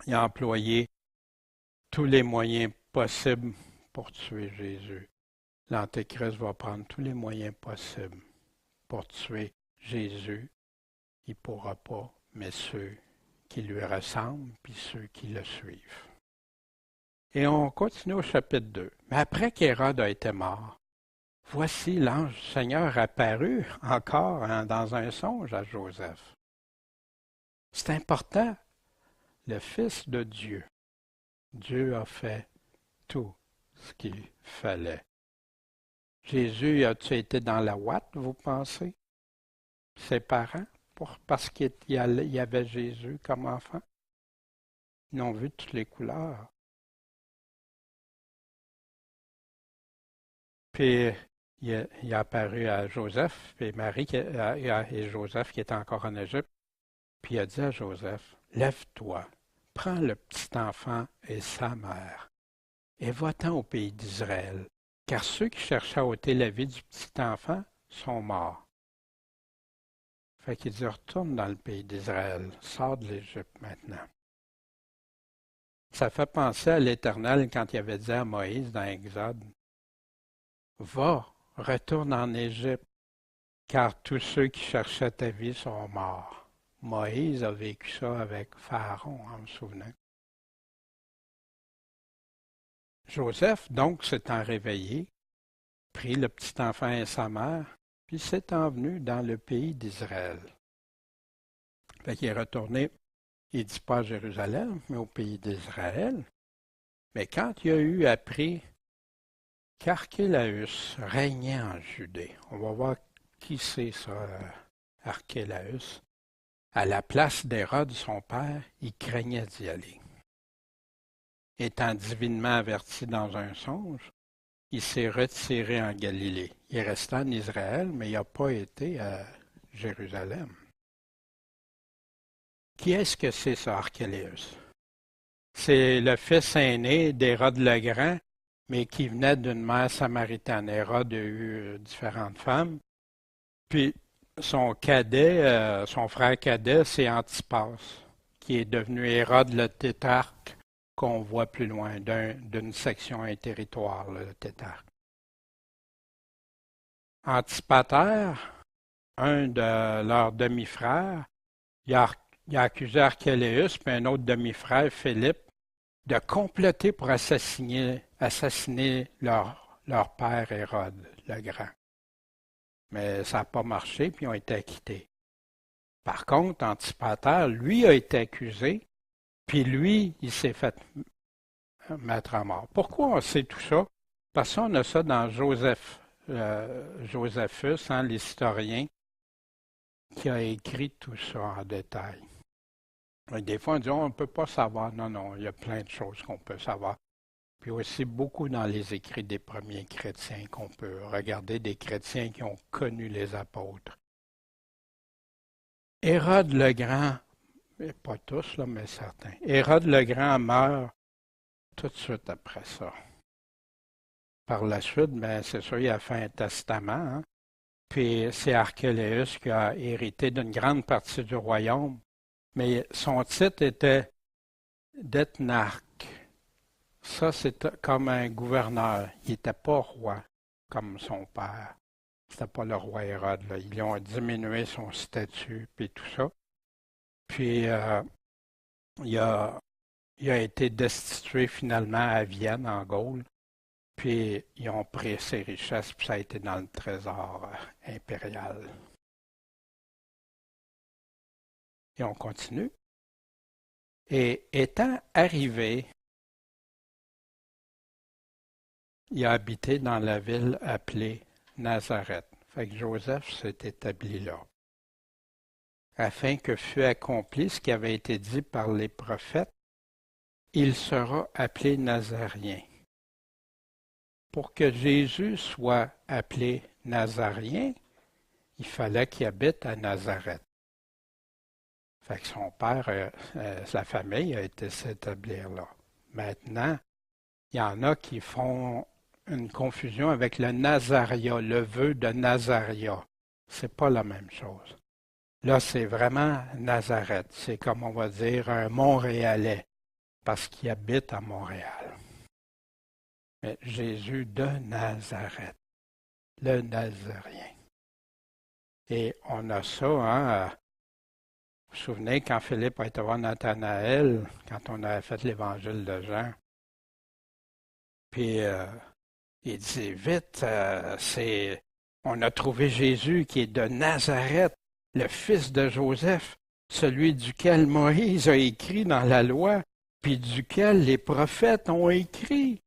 Il a employé tous les moyens possibles pour tuer Jésus. L'Antéchrist va prendre tous les moyens possibles pour tuer Jésus. Il ne pourra pas, mais ceux qui lui ressemblent, puis ceux qui le suivent. Et on continue au chapitre 2. Mais après qu'Hérode a été mort, voici l'ange du Seigneur apparu encore dans un songe à Joseph. C'est important, le Fils de Dieu. Dieu a fait tout ce qu'il fallait. Jésus a-tu été dans la ouate, vous pensez? Ses parents, parce qu'il y avait Jésus comme enfant? Ils ont vu toutes les couleurs. Puis il est apparu à Joseph, et Marie et Joseph qui étaient encore en Égypte. Puis il a dit à Joseph, lève-toi, prends le petit enfant et sa mère, et va-t'en au pays d'Israël, car ceux qui cherchaient à ôter la vie du petit enfant sont morts. Fait qu'il dit, retourne dans le pays d'Israël, sors de l'Égypte maintenant. Ça fait penser à l'Éternel quand il avait dit à Moïse dans Exode, va, retourne en Égypte, car tous ceux qui cherchaient ta vie sont morts. Moïse a vécu ça avec Pharaon, en me souvenant. Joseph, donc, s'étant réveillé, prit le petit enfant et sa mère, puis s'étant venu dans le pays d'Israël. Fait qu'il est retourné, il ne dit pas à Jérusalem, mais au pays d'Israël. Mais quand il a eu appris qu'Archélaüs régnait en Judée, on va voir qui c'est ça, Archélaüs. À la place d'Hérode, son père, il craignait d'y aller. Étant divinement averti dans un songe, il s'est retiré en Galilée. Il est resté en Israël, mais il n'a pas été à Jérusalem. Qui est-ce que c'est, ça, Archélaüs? C'est le fils aîné d'Hérode le Grand, mais qui venait d'une mère samaritaine. Hérode a eu différentes femmes. Puis son cadet, son frère cadet, c'est Antipas, qui est devenu Hérode le tétrarque, qu'on voit plus loin, d'une section et territoire, le tétrarque. Antipater, un de leurs demi-frères, il a accusé Archélaüs, puis un autre demi-frère, Philippe, de comploter pour assassiner leur père Hérode le Grand. Mais ça n'a pas marché, puis ils ont été acquittés. Par contre, Antipater, lui, a été accusé, puis lui, il s'est fait mettre à mort. Pourquoi on sait tout ça? Parce qu'on a ça dans Josephus, l'historien, qui a écrit tout ça en détail. Et des fois, on dit, on ne peut pas savoir. Non, non, il y a plein de choses qu'on peut savoir. Puis aussi beaucoup dans les écrits des premiers chrétiens qu'on peut regarder, des chrétiens qui ont connu les apôtres. Hérode le Grand, pas tous, là, mais certains. Hérode le Grand meurt tout de suite après ça. Par la suite, ben, c'est sûr, il a fait un testament. Hein? Puis c'est Archélaüs qui a hérité d'une grande partie du royaume. Mais son titre était d'ethnarque. Ça, c'était comme un gouverneur. Il n'était pas roi comme son père. C'était pas le roi Hérode. Là. Ils ont diminué son statut, puis tout ça. Puis, il a été destitué finalement à Vienne, en Gaule. Puis, ils ont pris ses richesses, puis ça a été dans le trésor impérial. Et on continue. Et étant arrivé, il a habité dans la ville appelée Nazareth. Fait que Joseph s'est établi là. Afin que fût accompli ce qui avait été dit par les prophètes, il sera appelé Nazarien. Pour que Jésus soit appelé Nazarien, il fallait qu'il habite à Nazareth. Fait que son père, sa famille a été s'établir là. Maintenant, Il y en a qui font une confusion avec le Nazaria, le vœu de Nazaria. C'est pas la même chose. Là, c'est vraiment Nazareth. C'est comme on va dire un Montréalais, parce qu'il habite à Montréal. Mais Jésus de Nazareth, le Nazarien. Et on a ça, hein. Vous vous souvenez quand Philippe a été voir Nathanaël, quand on avait fait l'évangile de Jean, puis il dit vite, on a trouvé Jésus qui est de Nazareth, le fils de Joseph, celui duquel Moïse a écrit dans la loi, puis duquel les prophètes ont écrit.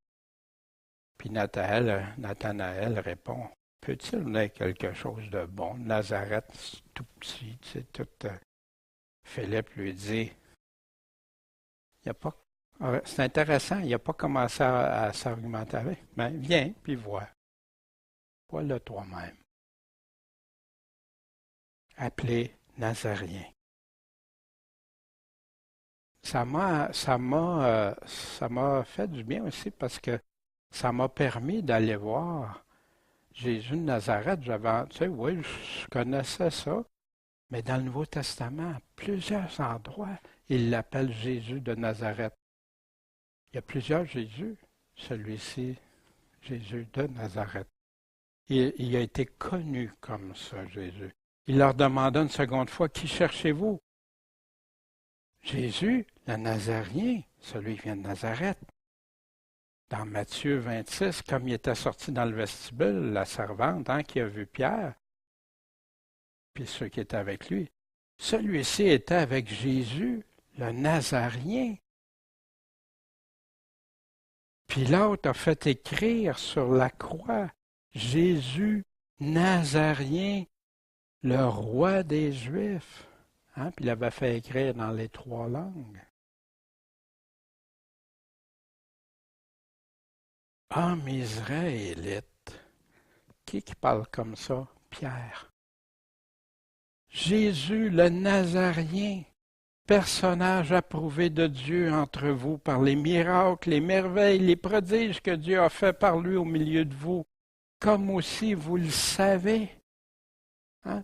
Puis Nathanaël répond, peut-il venir quelque chose de bon? Nazareth, c'est tout petit, c'est tout. Philippe lui dit, il a pas. C'est intéressant, il n'a pas commencé à s'argumenter avec. Mais viens, puis vois. Vois-le toi-même. Appelé Nazarien. Ça m'a fait du bien aussi parce que ça m'a permis d'aller voir Jésus de Nazareth. Tu sais, oui, je connaissais ça, mais dans le Nouveau Testament, à plusieurs endroits, il l'appelle Jésus de Nazareth. Il y a plusieurs Jésus. Celui-ci, Jésus de Nazareth. Il a été connu comme ça, Jésus. Il leur demanda une seconde fois, qui cherchez-vous? Jésus, le Nazarien, celui qui vient de Nazareth. Dans Matthieu 26, comme il était sorti dans le vestibule, la servante qui a vu Pierre, puis ceux qui étaient avec lui, celui-ci était avec Jésus, le Nazarien. Pilate a fait écrire sur la croix Jésus Nazarien, le roi des Juifs. Puis il avait fait écrire dans les 3 langues. Homme israélite. Qui parle comme ça? Pierre. Jésus le Nazarien, personnage approuvé de Dieu entre vous par les miracles, les merveilles, les prodiges que Dieu a fait par lui au milieu de vous, comme aussi vous le savez.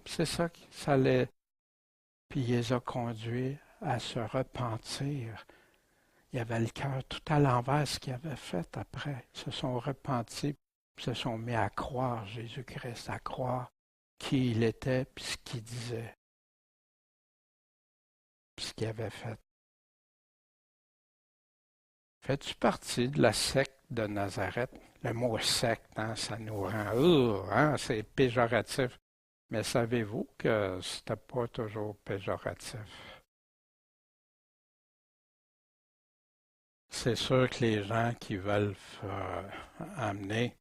C'est ça que ça allait. Puis il les a conduits à se repentir. Il avait le cœur tout à l'envers ce qu'il avait fait après. Ils se sont repentis, se sont mis à croire Jésus-Christ, à croire qui il était, puis ce qu'il disait, puis ce qu'il avait fait. Fais-tu partie de la secte de Nazareth? Le mot secte, ça nous rend, c'est péjoratif. Mais savez-vous que c'était pas toujours péjoratif? C'est sûr que les gens qui veulent amener,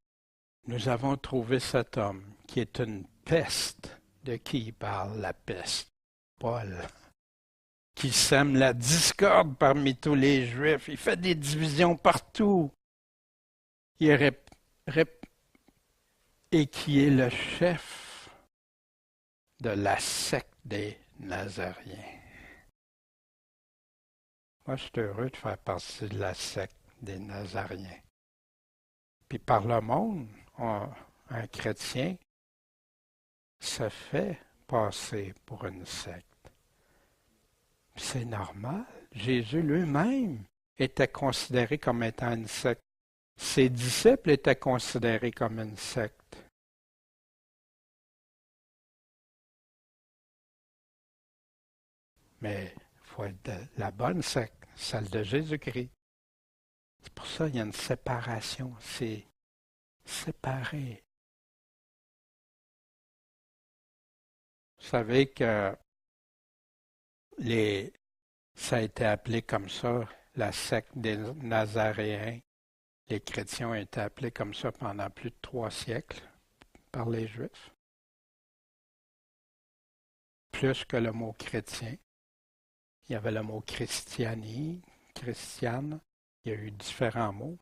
nous avons trouvé cet homme qui est une peste. De qui il parle, la peste? Paul. Qui sème la discorde parmi tous les Juifs. Il fait des divisions partout. Et qui est le chef de la secte des Nazariens. Moi, je suis heureux de faire partie de la secte des Nazariens. Puis par le monde, un chrétien se fait passer pour une secte. C'est normal. Jésus lui-même était considéré comme étant une secte. Ses disciples étaient considérés comme une secte. Mais il faut être de la bonne secte, celle de Jésus-Christ. C'est pour ça qu'il y a une séparation. C'est séparé. Vous savez que ça a été appelé comme ça, la secte des Nazaréens. Les chrétiens ont été appelés comme ça pendant plus de 3 siècles par les Juifs. Plus que le mot chrétien. Il y avait le mot christiani, christiane. Il y a eu différents mots,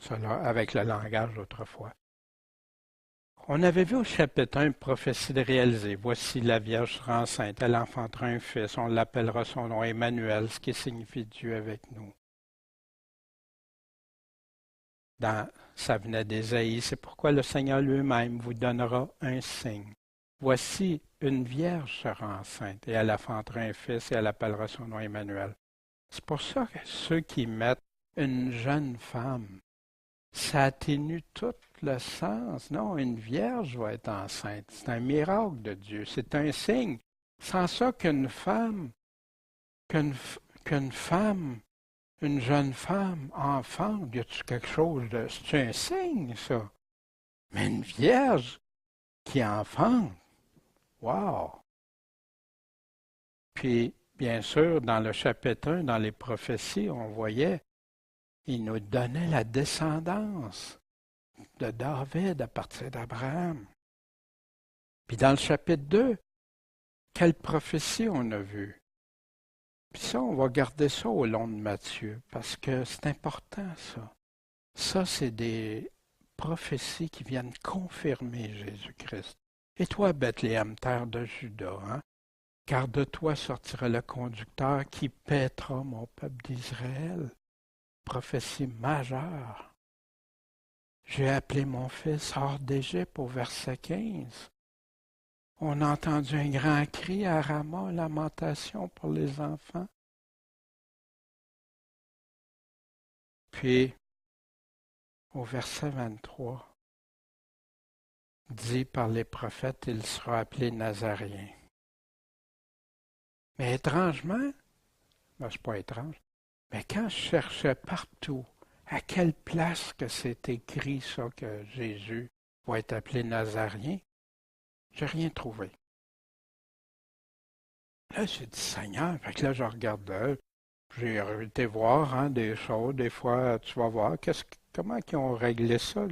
cela avec le langage d'autrefois. On avait vu au chapitre 1 une prophétie de réaliser. Voici la Vierge sera enceinte, elle enfantera un fils, on l'appellera son nom Emmanuel, ce qui signifie Dieu avec nous. Ça venait d'Ésaïe. C'est pourquoi le Seigneur lui-même vous donnera un signe. Voici, une vierge sera enceinte, et elle enfantera un fils, et elle appellera son nom Emmanuel. C'est pour ça que ceux qui mettent une jeune femme, ça atténue tout le sens. Non, une vierge va être enceinte. C'est un miracle de Dieu. C'est un signe. Sans ça qu'une femme, une jeune femme enfante, y a-tu quelque chose de... C'est un signe, ça. Mais une vierge qui enfante, wow! Puis, bien sûr, dans le chapitre 1, dans les prophéties, on voyait, il nous donnait la descendance de David à partir d'Abraham. Puis dans le chapitre 2, quelle prophétie on a vue? Puis ça, on va garder ça au long de Matthieu, parce que c'est important, ça. Ça, c'est des prophéties qui viennent confirmer Jésus-Christ. Et toi, Bethléem, terre de Juda, hein? Car de toi sortira le conducteur qui paîtra mon peuple d'Israël. Prophétie majeure. J'ai appelé mon fils hors d'Égypte au verset 15. On a entendu un grand cri à Rama, lamentation pour les enfants. Puis, au verset 23, dit par les prophètes, il sera appelé Nazaréen. Mais étrangement, ben, c'est pas étrange, mais quand je cherchais partout à quelle place que c'est écrit ça que Jésus va être appelé Nazaréen, j'ai rien trouvé. Là, j'ai dit Seigneur, fait que là, je regardais, j'ai été voir hein, des choses, des fois, tu vas voir, comment ils ont réglé ça,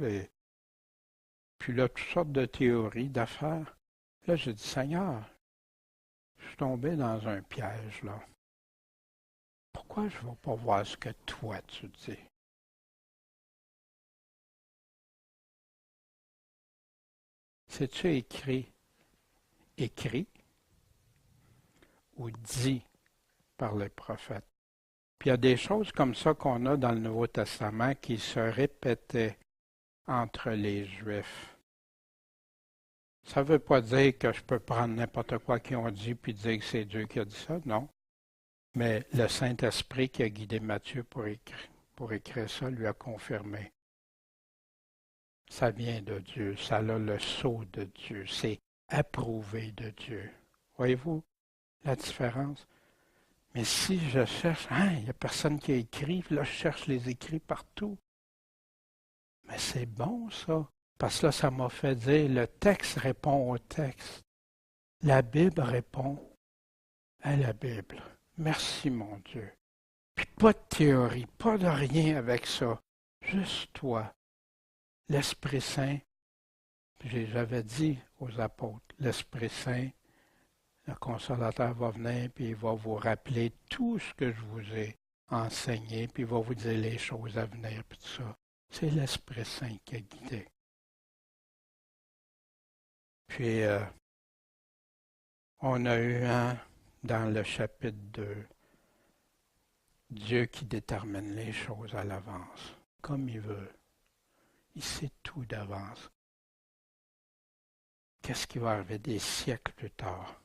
puis là, toutes sortes de théories, d'affaires. Là, j'ai dit Seigneur, je suis tombé dans un piège, là. Pourquoi je ne vais pas voir ce que toi tu dis? C'est-tu écrit ou dit par les prophètes? Puis il y a des choses comme ça qu'on a dans le Nouveau Testament qui se répétaient entre les Juifs. Ça ne veut pas dire que je peux prendre n'importe quoi qu'ils ont dit puis dire que c'est Dieu qui a dit ça, non. Mais le Saint-Esprit qui a guidé Matthieu pour écrire ça lui a confirmé. Ça vient de Dieu, ça a le sceau de Dieu, c'est approuvé de Dieu. Voyez-vous la différence? Mais si je cherche, il n'y a personne qui a écrit, là je cherche les écrits partout. Mais c'est bon ça, parce que là ça m'a fait dire, le texte répond au texte. La Bible répond à la Bible. Merci mon Dieu. Puis pas de théorie, pas de rien avec ça. Juste toi. L'Esprit Saint, j'avais dit aux apôtres, l'Esprit Saint, le Consolateur va venir, puis il va vous rappeler tout ce que je vous ai enseigné, puis il va vous dire les choses à venir, puis tout ça. C'est l'Esprit Saint qui a guidé. Puis, on a eu dans le chapitre 2, Dieu qui détermine les choses à l'avance, comme il veut. Il sait tout d'avance. Qu'est-ce qui va arriver des siècles plus tard?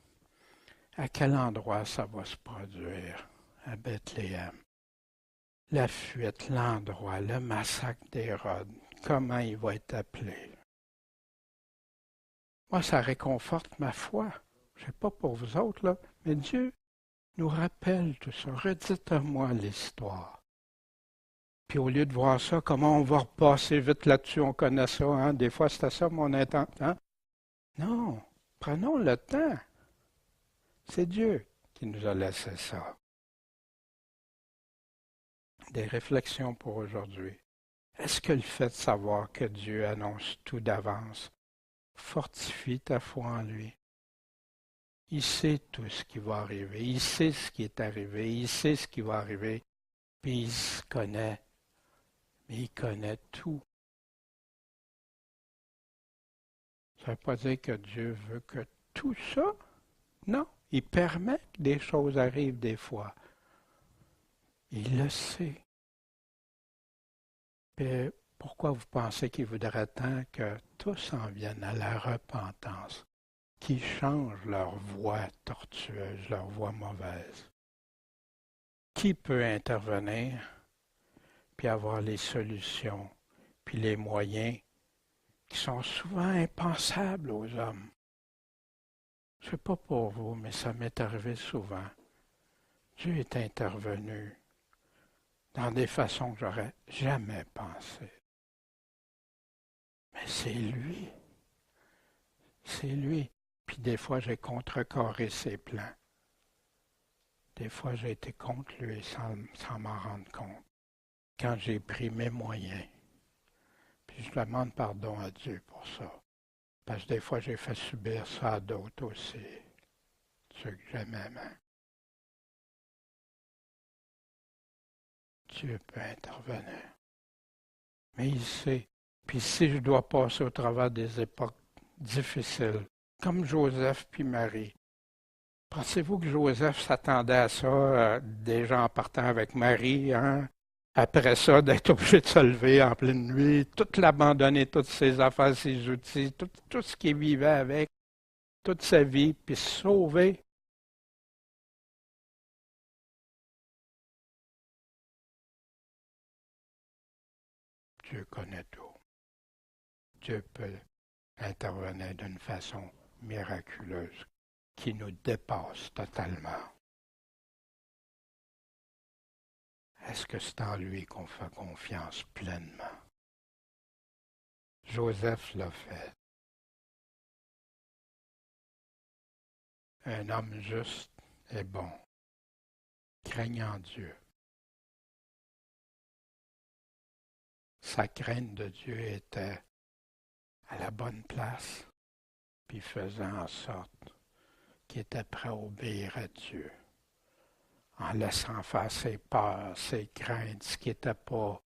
À quel endroit ça va se produire? À Bethléem. La fuite, l'endroit, le massacre d'Hérode, comment il va être appelé? Moi, ça réconforte ma foi. Je ne sais pas pour vous autres, là, mais Dieu nous rappelle tout ça. Redites-moi l'histoire. Puis au lieu de voir ça, comment on va repasser vite là-dessus, on connaît ça, hein? Des fois, c'était ça mon intention. Hein? Non, prenons le temps. C'est Dieu qui nous a laissé ça. Des réflexions pour aujourd'hui. Est-ce que le fait de savoir que Dieu annonce tout d'avance fortifie ta foi en lui? Il sait tout ce qui va arriver. Il sait ce qui est arrivé. Il sait ce qui va arriver. Puis il se connaît. Mais il connaît tout. Ça ne veut pas dire que Dieu veut que tout ça. Non. Il permet que des choses arrivent des fois. Il le sait. Puis Pourquoi vous pensez qu'il voudrait tant que tous en viennent à la repentance, qu'ils changent leur voie tortueuse, leur voie mauvaise? Qui peut intervenir puis avoir les solutions puis les moyens qui sont souvent impensables aux hommes? Je ne sais pas pour vous, mais ça m'est arrivé souvent. Dieu est intervenu dans des façons que j'aurais jamais pensé. Mais c'est lui. C'est lui. Puis des fois, j'ai contrecarré ses plans. Des fois, j'ai été contre lui sans m'en rendre compte. Quand j'ai pris mes moyens. Puis je demande pardon à Dieu pour ça. Parce que des fois, j'ai fait subir ça à d'autres aussi. Ceux que j'aimais. Dieu peut intervenir. Mais il sait. Puis si je dois passer au travers des époques difficiles, comme Joseph puis Marie, pensez-vous que Joseph s'attendait à ça, déjà en partant avec Marie, hein? Après ça, d'être obligé de se lever en pleine nuit, tout l'abandonner, toutes ses affaires, ses outils, tout ce qu'il vivait avec, toute sa vie, puis se sauver? Dieu connaît tout. Dieu peut intervenir d'une façon miraculeuse qui nous dépasse totalement. Est-ce que c'est en lui qu'on fait confiance pleinement? Joseph l'a fait. Un homme juste et bon, craignant Dieu. Sa crainte de Dieu était à la bonne place, puis faisant en sorte qu'il était prêt à obéir à Dieu, en laissant faire ses peurs, ses craintes, ce qui n'était pas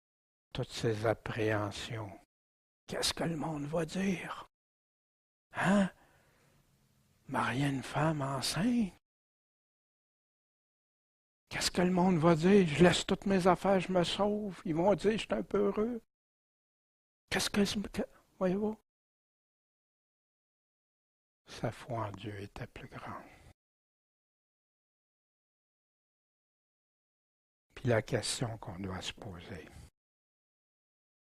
toutes ses appréhensions. Qu'est-ce que le monde va dire? Hein? Marier une femme enceinte? Qu'est-ce que le monde va dire? Je laisse toutes mes affaires, je me sauve. Ils vont dire, je suis un peu heureux. Voyez-vous? Sa foi en Dieu était plus grande. Puis la question qu'on doit se poser,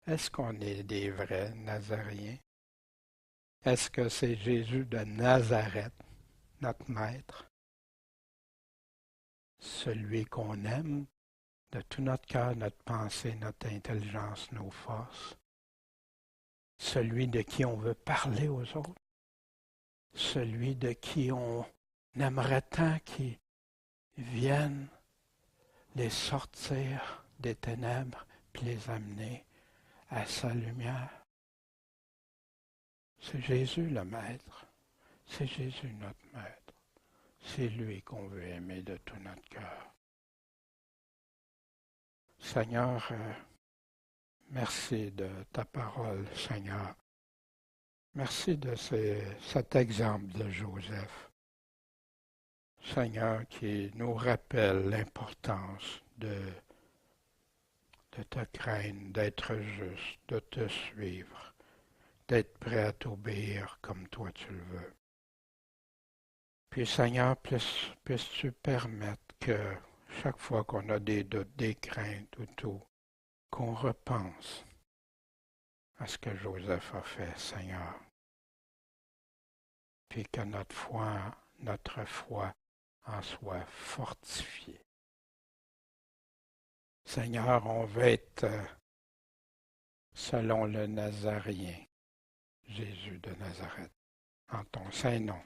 est-ce qu'on est des vrais Nazaréens? Est-ce que c'est Jésus de Nazareth, notre Maître? Celui qu'on aime de tout notre cœur, notre pensée, notre intelligence, nos forces? Celui de qui on veut parler aux autres? Celui de qui on aimerait tant qu'il vienne les sortir des ténèbres puis les amener à sa lumière? C'est Jésus le Maître. C'est Jésus notre Maître. C'est lui qu'on veut aimer de tout notre cœur. Seigneur, merci de ta parole, Seigneur. Merci de cet exemple de Joseph. Seigneur, qui nous rappelle l'importance de te craindre, d'être juste, de te suivre, d'être prêt à t'obéir comme toi tu le veux. Puis Seigneur, puisses-tu permettre que chaque fois qu'on a des doutes, des craintes ou tout, qu'on repense à ce que Joseph a fait, Seigneur. Puis que notre foi en soit fortifiée. Seigneur, on veut être selon le Nazaréen, Jésus de Nazareth, en ton saint nom.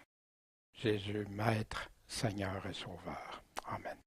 Jésus, Maître, Seigneur et Sauveur. Amen.